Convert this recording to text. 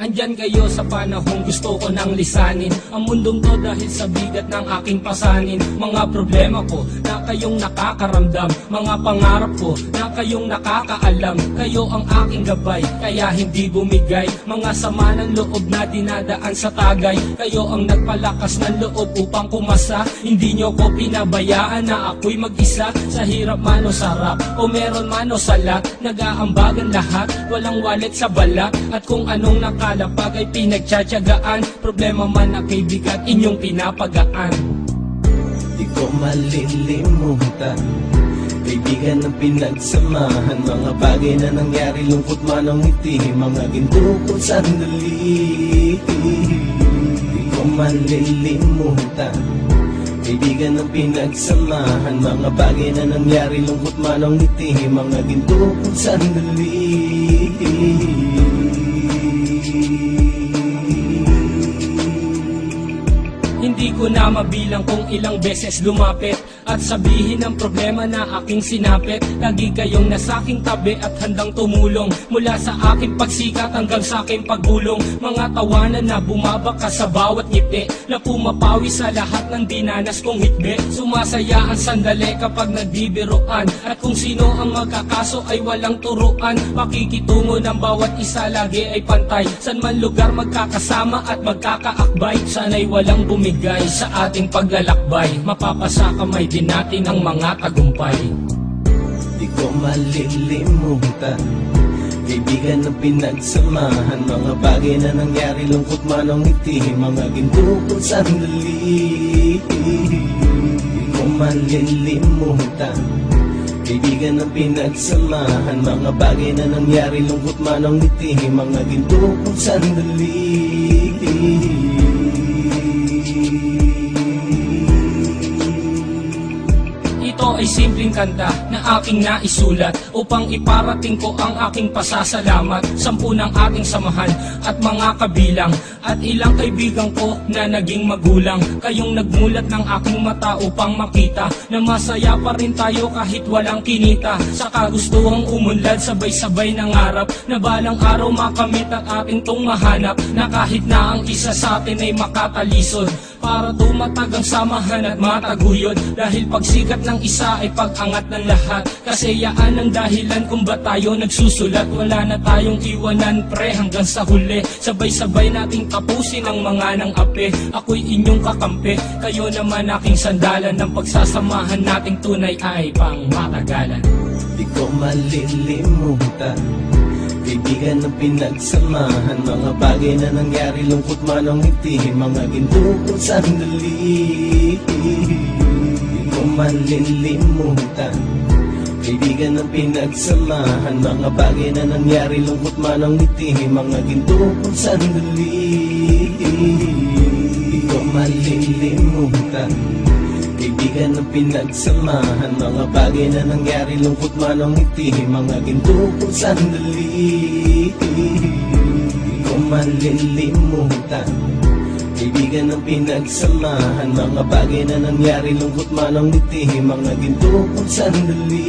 Andyan kayo sa panahong gusto ko nang lisanin ang mundong to dahil sa bigat ng aking pasanin. Mga problema ko na kayong nakakaramdam, mga pangarap ko na kayong nakakaalam. Kayo ang aking gabay, kaya hindi bumigay. Mga sama ng loob na dinadaan sa tagay, kayo ang nagpalakas ng loob upang kumasa. Hindi nyo ko pinabayaan na ako'y mag-isa. Sa hirap man o sarap, o meron man o salat, nag-aambagan lahat, walang walit sa balat. At kung anong nakalapag ay pinagtsatsagaan, problema man na kay bigat, inyong pinapagaan. Di ko malilimutan, kaibigan ng pinagsamahan, mga bagay na nangyari, lungkot man ang ngiti, mga ginto kong sandali. Di ko malilimutan, kaibigan ng pinagsamahan, mga bagay na nangyari, lungkot man ang ngiti, mga ginto kong sandali. Hindi ko na mabilang kung ilang beses lumapit at sabihin ang problema na aking sinapit. Lagi kayong nasa aking tabi at handang tumulong, mula sa aking pagsikat hanggang sa aking paggulong. Mga tawanan na bumabaka sa bawat ngiti, na pumapawi sa lahat ng dinanas kong hitbi. Sumasaya ang sandali kapag nagbibiruan, at kung sino ang magkakaso ay walang turuan. Pakikitungo ng bawat isa lagi ay pantay, san man lugar magkakasama at magkakaakbay. Sana'y walang bumigay sa ating paglalakbay, mapapasa kamay din natin ang mga tagumpay. Di ko malilimutan, kaibigan ng pinagsamahan, mga bagay na nangyari, lungkot man ang ngiti, mga ginto kong sandali. Di ko malilimutan, kaibigan ng pinagsamahan, mga bagay na nangyari, lungkot man ang ngiti, mga ginto kong sandali. Ito ay simpleng kanta na aking naisulat upang iparating ko ang aking pasasalamat. 10 ng ating samahan at mga kabilang, at ilang kaibigan ko na naging magulang. Kayong nagmulat ng aking mata upang makita na masaya pa rin tayo kahit walang kinita. Sa kagustuhang umunlad, sabay-sabay nangarap na balang araw makamit at ating tong mahanap, na kahit na ang isa sa atin ay makatalisod, para tumatag ang samahan at mataguyod. Dahil pagsikat ng isa ay pag-angat ng lahat, kasi yaan ang dahilan kung ba tayo nagsusulat. Wala na tayong iwanan pre hanggang sa huli, sabay-sabay nating tapusin ang mga nang ape. Ako'y inyong kakampi, kayo naman aking sandalan, ng pagsasamahan nating tunay ay pang matagalan. Di ko malilimutan, kaibigan ng pinagsamahan, mga bagay na nangyari, lungkot man ang ngiti, mga ginto kong sandali. Di ko malilimutan, kaibigan ng pinagsamahan, mga bagay na nangyari, lungkot man ang ngiti, mga ginto kong sandali. Di ko malilimutan, kaibigan ng pinagsamahan, mga bagay na nangyari, lungkot man ang ngiti, mga ginto kong sandali. Di ko malilimutan, kaibigan ng pinagsamahan, mga bagay na nangyari, lungkot man ang ngiti, mga ginto kong sandali.